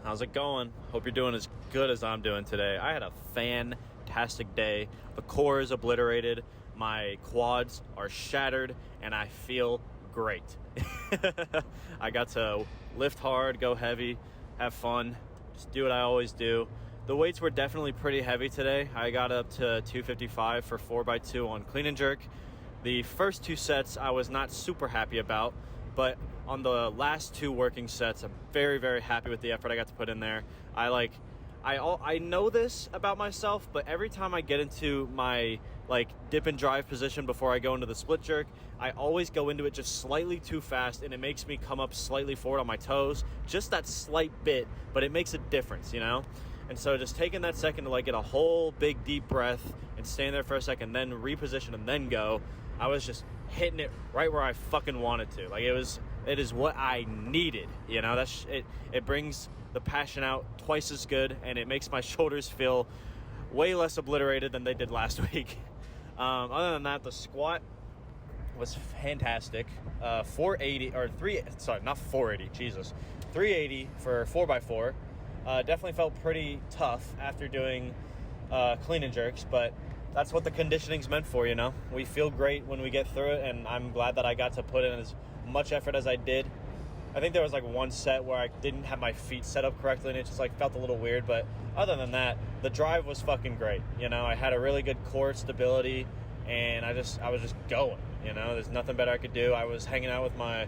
How's it going? Hope you're doing as good as I'm doing today. I had a fantastic day. The core is obliterated, my quads are shattered, and I feel great. I got to lift hard, go heavy, have fun, just do what I always do. The weights were definitely pretty heavy today. I got up to 255 for 4x2 on clean and jerk. The first two sets I was not super happy about, but on the last two working sets, I'm very, very happy with the effort I got to put in there. I know this about myself, but every time I get into my dip and drive position before I go into the split jerk, I always go into it just slightly too fast, and it makes me come up slightly forward on my toes, just that slight bit, but it makes a difference, you know? And so just taking that second to get a whole big deep breath and staying there for a second, then reposition and then go, I was just hitting it right where I fucking wanted to. It is what I needed, you know? That's it. It brings the passion out twice as good, and it makes my shoulders feel way less obliterated than they did last week. Other than that, the squat was fantastic. 380 for 4x4. Definitely felt pretty tough after doing clean and jerks, but that's what the conditioning's meant for, you know? We feel great when we get through it, and I'm glad that I got to put in as much effort as I did. I think there was one set where I didn't have my feet set up correctly, and it just felt a little weird, but other than that, the drive was fucking great. You know, I had a really good core stability, and I was just going, you know? There's nothing better I could do. I was hanging out with my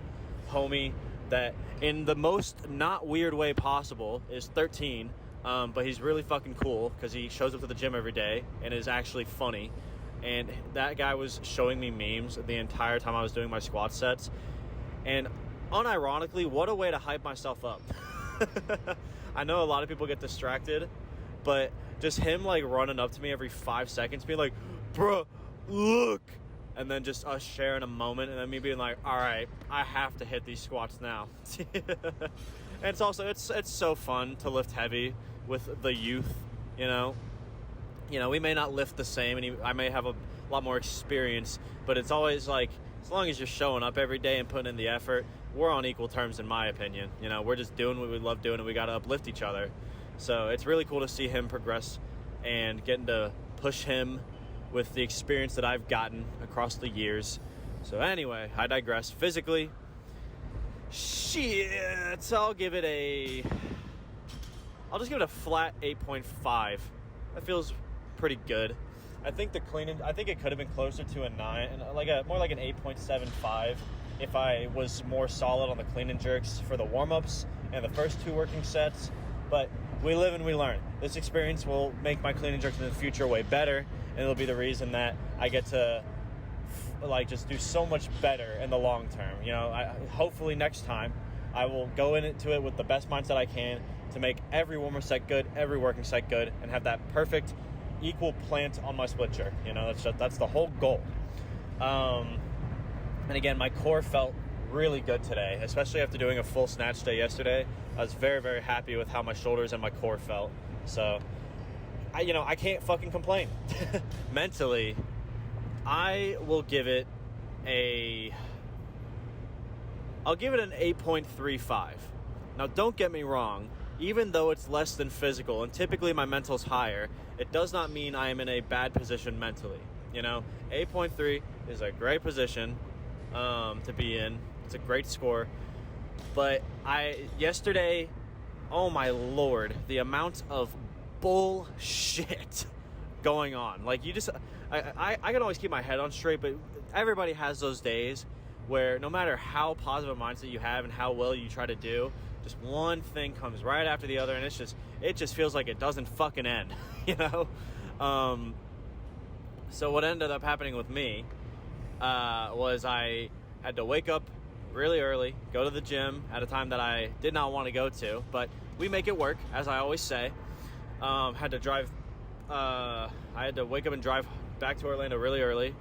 homie that, in the most not weird way possible, is 13, but he's really fucking cool because he shows up to the gym every day and is actually funny. And that guy was showing me memes the entire time I was doing my squat sets. And unironically, what a way to hype myself up. I know a lot of people get distracted, but just him running up to me every 5 seconds, being like, "Bruh, look," and then just us sharing a moment, and then me being like, all right, I have to hit these squats now. And it's also, it's so fun to lift heavy with the youth, you know? You know, we may not lift the same, and I may have a lot more experience, but it's always as long as you're showing up every day and putting in the effort, we're on equal terms, in my opinion. You know, we're just doing what we love doing, and we got to uplift each other. So it's really cool to see him progress and getting to push him with the experience that I've gotten across the years. So anyway, I digress. Physically, shit, I'll just give it a flat 8.5. That feels pretty good. I think it could have been closer to a 9, more like an 8.75 if I was more solid on the clean and jerks for the warm-ups and the first two working sets. But we live and we learn. This experience will make my clean and jerks in the future way better, and it'll be the reason that I get to just do so much better in the long term. You know, hopefully next time I will go into it with the best mindset I can to make every warmer set good, every working set good, and have that perfect equal plant on my split jerk. You know, that's the whole goal. And again, my core felt really good today, especially after doing a full snatch day yesterday. I was very, very happy with how my shoulders and my core felt. So, I can't fucking complain. Mentally, I will give it I'll give it an 8.35. Now, don't get me wrong. Even though it's less than physical, and typically my mental's higher, it does not mean I am in a bad position mentally. You know, 8.3 is a great position to be in. It's a great score. But yesterday, oh my lord, the amount of bullshit going on. I can always keep my head on straight, but everybody has those days where no matter how positive a mindset you have and how well you try to do, just one thing comes right after the other, and it just feels like it doesn't fucking end, you know? So what ended up happening with me was I had to wake up really early, go to the gym at a time that I did not want to go to, but we make it work, as I always say. I had to wake up and drive back to Orlando really early.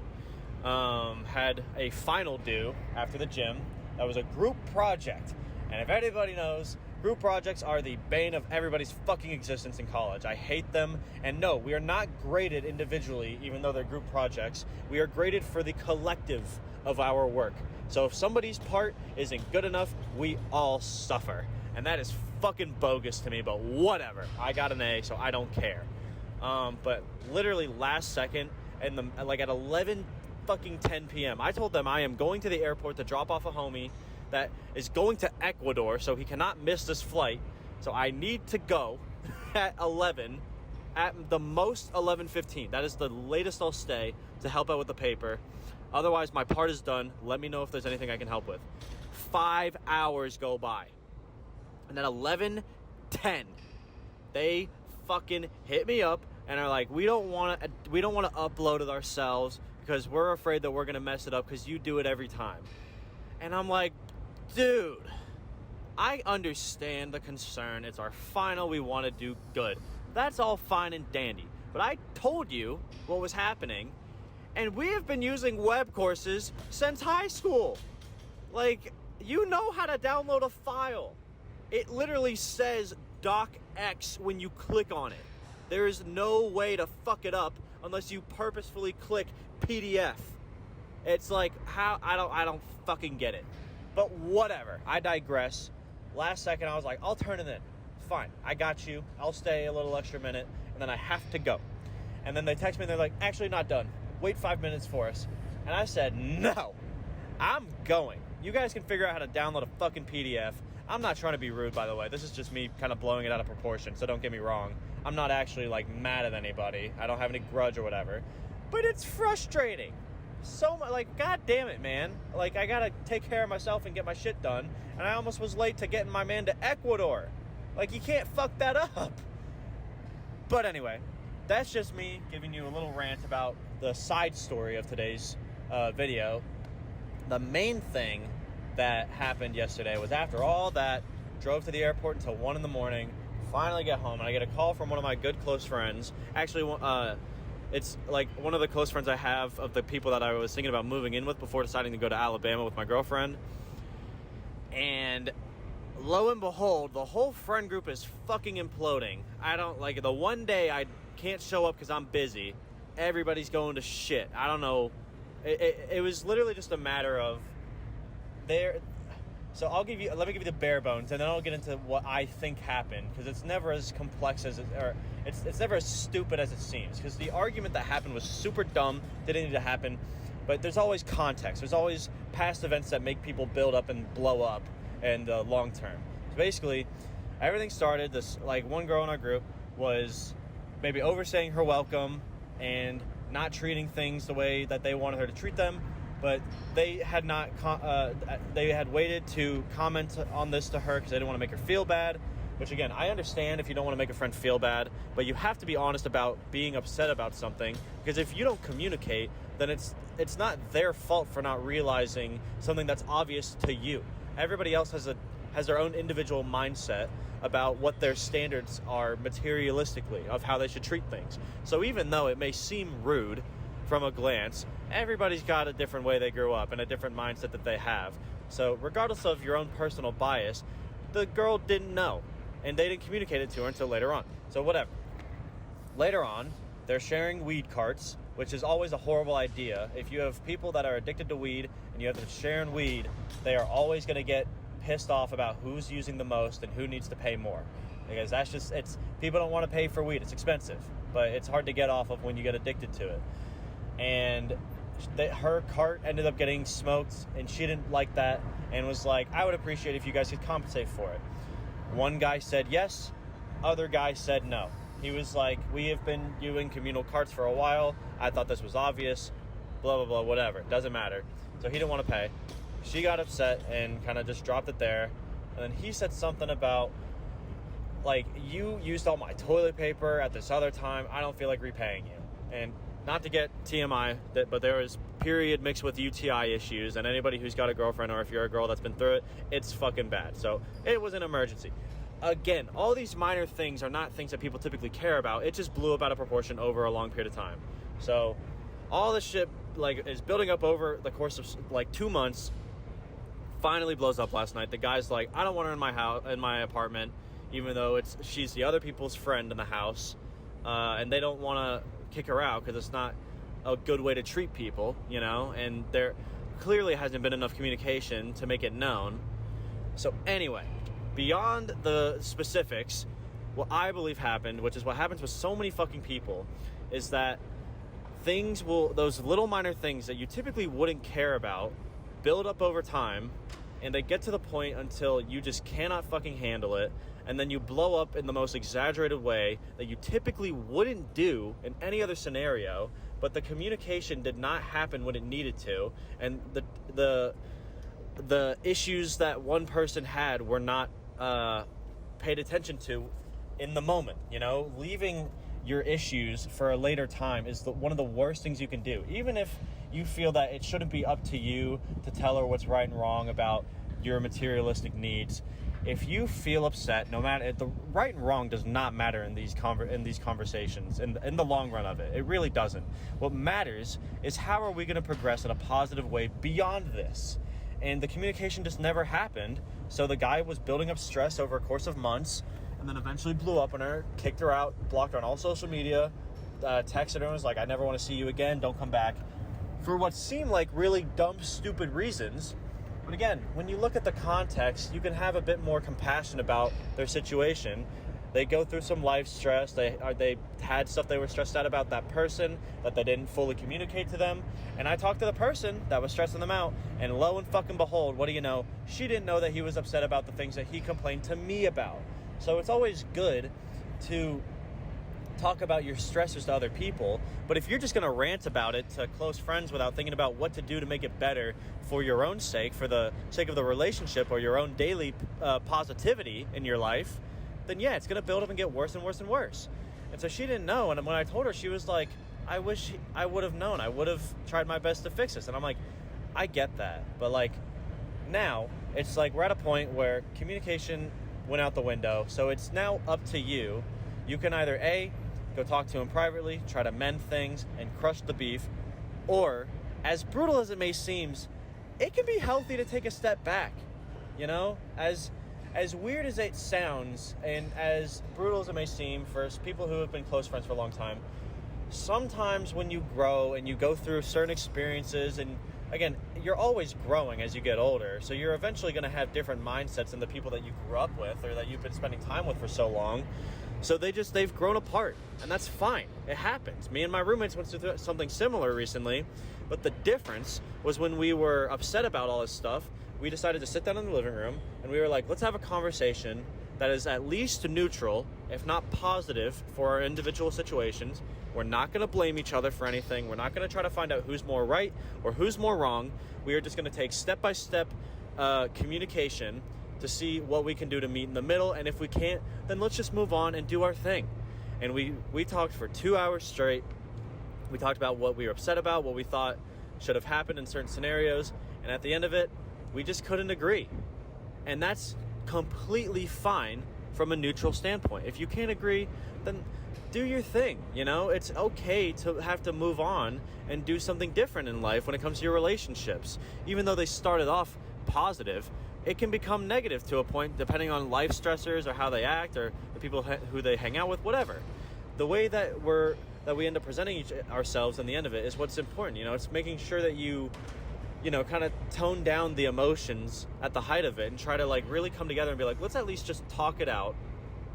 Had a final due after the gym. That was a group project. And if anybody knows, group projects are the bane of everybody's fucking existence in college. I hate them. And no, we are not graded individually, even though they're group projects. We are graded for the collective of our work. So if somebody's part isn't good enough, we all suffer. and that is fucking bogus to me, but whatever. I got an A, so I don't care. But literally last second, and at 11 fucking 10 p.m., I told them I am going to the airport to drop off a homie that is going to Ecuador, so he cannot miss this flight. So I need to go at 11, at the most 11:15. That is the latest I'll stay to help out with the paper. Otherwise, my part is done. Let me know if there's anything I can help with. 5 hours go by. And at 11:10, they fucking hit me up and are like, we don't want to upload it ourselves because we're afraid that we're going to mess it up because you do it every time. And I'm like, dude, I understand the concern. It's our final. We want to do good. That's all fine and dandy. But I told you what was happening, and we have been using web courses since high school. Like, you know how to download a file. It literally says docx when you click on it. There is no way to fuck it up unless you purposefully click PDF. It's like, how? I don't fucking get it. But whatever. I digress. Last second, I was like, I'll turn it in. Fine. I got you. I'll stay a little extra minute, and then I have to go. And then they text me, and they're like, actually not done. Wait 5 minutes for us. And I said, no. I'm going. You guys can figure out how to download a fucking PDF. I'm not trying to be rude, by the way. This is just me kind of blowing it out of proportion, so don't get me wrong. I'm not actually, mad at anybody. I don't have any grudge or whatever. But it's frustrating. So much, god damn it, man. I gotta take care of myself and get my shit done, and I almost was late to getting my man to Ecuador. You can't fuck that up. But anyway, that's just me giving you a little rant about the side story of today's video. The main thing that happened yesterday was after all that, drove to the airport until 1 in the morning, finally get home, and I get a call from one of my good close friends. Actually, it's one of the close friends I have of the people that I was thinking about moving in with before deciding to go to Alabama with my girlfriend. And lo and behold, the whole friend group is fucking imploding. I don't the one day I can't show up because I'm busy, everybody's going to shit. I don't know. It was literally just a matter of so let me give you the bare bones, and then I'll get into what I think happened, because it's never as complex as it's never as stupid as it seems, because the argument that happened was super dumb, didn't need to happen, but there's always context. There's always past events that make people build up and blow up in the long term. So basically, everything started, this one girl in our group was maybe overstaying her welcome and not treating things the way that they wanted her to treat them, but they had not. They had waited to comment on this to her because they didn't want to make her feel bad. Which again, I understand if you don't want to make a friend feel bad, but you have to be honest about being upset about something, because if you don't communicate, then it's not their fault for not realizing something that's obvious to you. Everybody else has their own individual mindset about what their standards are materialistically of how they should treat things. So even though it may seem rude from a glance, everybody's got a different way they grew up and a different mindset that they have. So regardless of your own personal bias, the girl didn't know, and they didn't communicate it to her until later on. So whatever. Later on, they're sharing weed carts, which is always a horrible idea. If you have people that are addicted to weed and you have them sharing weed, they are always going to get pissed off about who's using the most and who needs to pay more. Because that's just, people don't want to pay for weed. It's expensive, but it's hard to get off of when you get addicted to it. And her cart ended up getting smoked, and she didn't like that, and was like, I would appreciate if you guys could compensate for it. One guy said yes, other guy said no. He was like, we have been doing communal carts for a while, I thought this was obvious, blah blah blah, whatever, doesn't matter. So he didn't want to pay. She got upset and kind of just dropped it there, and then he said something about, you used all my toilet paper at this other time, I don't feel like repaying you. And not to get TMI, but there was period mixed with UTI issues, and anybody who's got a girlfriend, or if you're a girl that's been through it, it's fucking bad. So it was an emergency. Again, all these minor things are not things that people typically care about. It just blew up out of proportion over a long period of time. So all this shit is building up over the course of 2 months. Finally blows up last night. The guy's like, I don't want her in my house, in my apartment, even though she's the other people's friend in the house, and they don't want to kick her out because it's not a good way to treat people, and there clearly hasn't been enough communication to make it known. So anyway, beyond the specifics, what I believe happened, which is what happens with so many fucking people, is that those little minor things that you typically wouldn't care about build up over time, and they get to the point until you just cannot fucking handle it, and then you blow up in the most exaggerated way that you typically wouldn't do in any other scenario, but the communication did not happen when it needed to, and the issues that one person had were not paid attention to in the moment. Leaving your issues for a later time is one of the worst things you can do. Even if you feel that it shouldn't be up to you to tell her what's right and wrong about your materialistic needs, if you feel upset, no matter, the right and wrong does not matter in these conversations, in the long run of it. It really doesn't. What matters is how are we going to progress in a positive way beyond this? And the communication just never happened. So the guy was building up stress over a course of months, and then eventually blew up on her, kicked her out, blocked her on all social media, texted her and was like, I never want to see you again, don't come back, for what seemed like really dumb, stupid reasons. But again, when you look at the context, you can have a bit more compassion about their situation. They go through some life stress. They had stuff they were stressed out about that person that they didn't fully communicate to them. And I talked to the person that was stressing them out, and lo and fucking behold, what do you know? She didn't know that he was upset about the things that he complained to me about. So it's always good to talk about your stressors to other people, but if you're just going to rant about it to close friends without thinking about what to do to make it better for your own sake, for the sake of the relationship or your own daily positivity in your life, then yeah, it's going to build up and get worse and worse and worse. And so she didn't know, and when I told her, she was like, I wish I would have known. I would have tried my best to fix this. And I'm like, I get that, but like now it's like we're at a point where communication went out the window, so it's now up to you. You can either A, go talk to him privately, try to mend things and crush the beef, or, as brutal as it may seem, it can be healthy to take a step back. As weird as it sounds, and as brutal as it may seem for people who have been close friends for a long time, sometimes when you grow and you go through certain experiences, and again, you're always growing as you get older, so you're eventually going to have different mindsets than the people that you grew up with or that you've been spending time with for so long. So they've grown apart, and that's fine. It happens. Me and my roommates went through something similar recently, but the difference was when we were upset about all this stuff, we decided to sit down in the living room, and we were like, let's have a conversation that is at least neutral, if not positive, for our individual situations. We're not going to blame each other for anything. We're not going to try to find out who's more right or who's more wrong. We are just going to take step-by-step communication to see what we can do to meet in the middle, and if we can't, then let's just move on and do our thing. And we talked for 2 hours straight. We talked about what we were upset about, what we thought should have happened in certain scenarios, and at the end of it, we just couldn't agree. And that's completely fine from a neutral standpoint. If you can't agree, then do your thing. It's okay to have to move on and do something different in life when it comes to your relationships. Even though they started off positive, it can become negative to a point depending on life stressors or how they act or the people who they hang out with, whatever. The way that we end up presenting ourselves in the end of it is what's important. It's making sure that you kind of tone down the emotions at the height of it and try to like really come together and be like, let's at least just talk it out,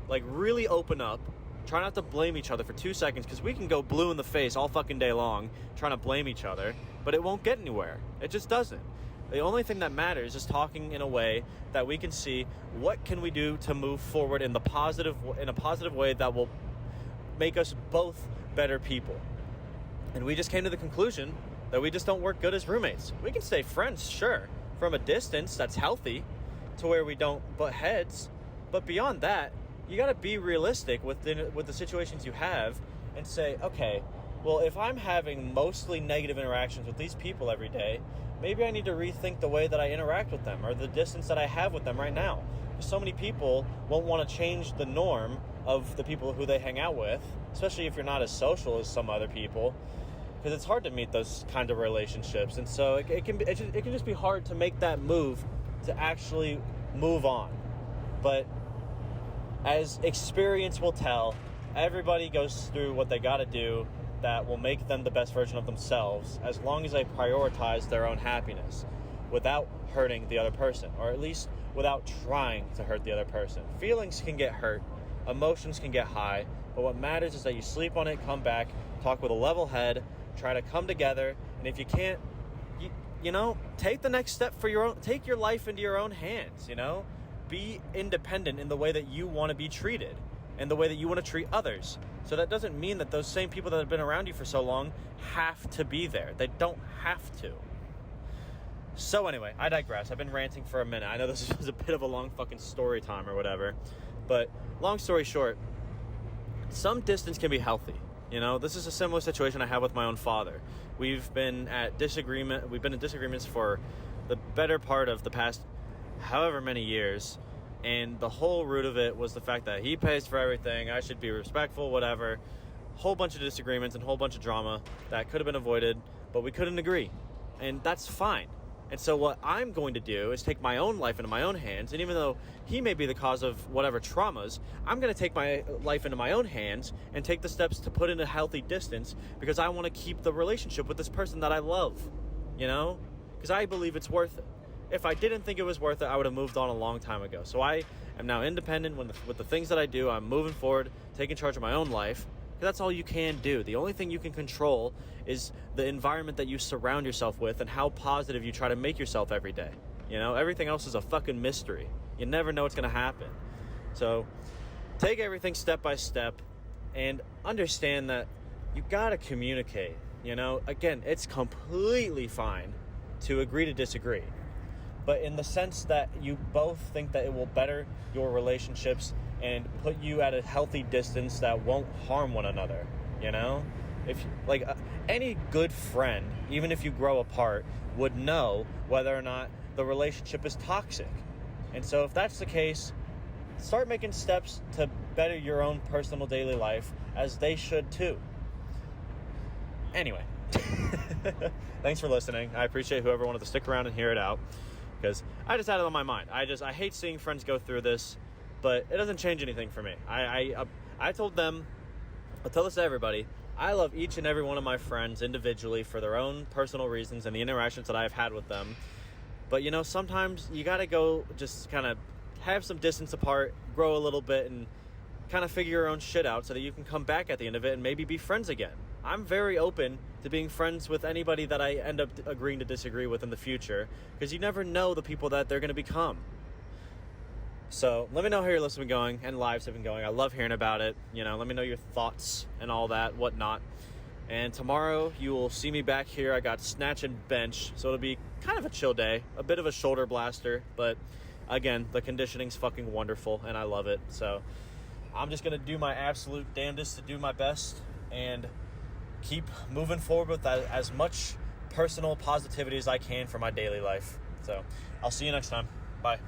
like really open up, try not to blame each other for 2 seconds, because we can go blue in the face all fucking day long trying to blame each other, but it won't get anywhere. It just doesn't. The only thing that matters is talking in a way that we can see what can we do to move forward in a positive way that will make us both better people. And we just came to the conclusion that we just don't work good as roommates. We can stay friends, sure, from a distance that's healthy to where we don't butt heads, but beyond that, you got to be realistic with the situations you have and say, okay, well, if I'm having mostly negative interactions with these people every day, maybe I need to rethink the way that I interact with them or the distance that I have with them right now. So many people won't want to change the norm of the people who they hang out with, especially if you're not as social as some other people, because it's hard to meet those kind of relationships. And so it can just be hard to make that move to actually move on. But as experience will tell, everybody goes through what they got to do that will make them the best version of themselves, as long as they prioritize their own happiness without hurting the other person, or at least without trying to hurt the other person. Feelings can get hurt, emotions can get high, but what matters is that you sleep on it, come back, talk with a level head, try to come together, and if you can't, take the next step take your life into your own hands, Be independent in the way that you want to be treated and the way that you want to treat others. So that doesn't mean that those same people that have been around you for so long have to be there. They don't have to. So anyway, I digress. I've been ranting for a minute. I know this was a bit of a long fucking story time or whatever, but long story short, some distance can be healthy. This is a similar situation I have with my own father. We've been in disagreements for the better part of the past however many years, and the whole root of it was the fact that he pays for everything, I should be respectful, whatever. Whole bunch of disagreements and whole bunch of drama that could have been avoided, but we couldn't agree, and that's fine. And so what I'm going to do is take my own life into my own hands, and even though he may be the cause of whatever traumas, I'm going to take my life into my own hands and take the steps to put in a healthy distance, because I want to keep the relationship with this person that I love, because I believe it's worth it. If I didn't think it was worth it, I would have moved on a long time ago. So I am now independent with the things that I do. I'm moving forward, taking charge of my own life. That's all you can do. The only thing you can control is the environment that you surround yourself with and how positive you try to make yourself every day. Everything else is a fucking mystery. You never know what's going to happen. So take everything step by step and understand that you got to communicate. Again, it's completely fine to agree to disagree, but in the sense that you both think that it will better your relationships and put you at a healthy distance that won't harm one another, If any good friend, even if you grow apart, would know whether or not the relationship is toxic. And so if that's the case, start making steps to better your own personal daily life, as they should too. Anyway, thanks for listening. I appreciate whoever wanted to stick around and hear it out, because I just had it on my mind. I hate seeing friends go through this, but it doesn't change anything for me. I told them, I'll tell this to everybody, I love each and every one of my friends individually for their own personal reasons and the interactions that I've had with them. But sometimes you gotta go just kind of have some distance apart, grow a little bit, and kind of figure your own shit out so that you can come back at the end of it and maybe be friends again. I'm very open to being friends with anybody that I end up agreeing to disagree with in the future, because you never know the people that they're going to become. So let me know how your lists have been going and lives have been going. I love hearing about it. Let me know your thoughts and all that, whatnot. And tomorrow you will see me back here. I got snatch and bench, so it'll be kind of a chill day, a bit of a shoulder blaster, but again, the conditioning's fucking wonderful and I love it. So I'm just going to do my absolute damnedest to do my best and keep moving forward with as much personal positivity as I can for my daily life. So I'll see you next time. Bye.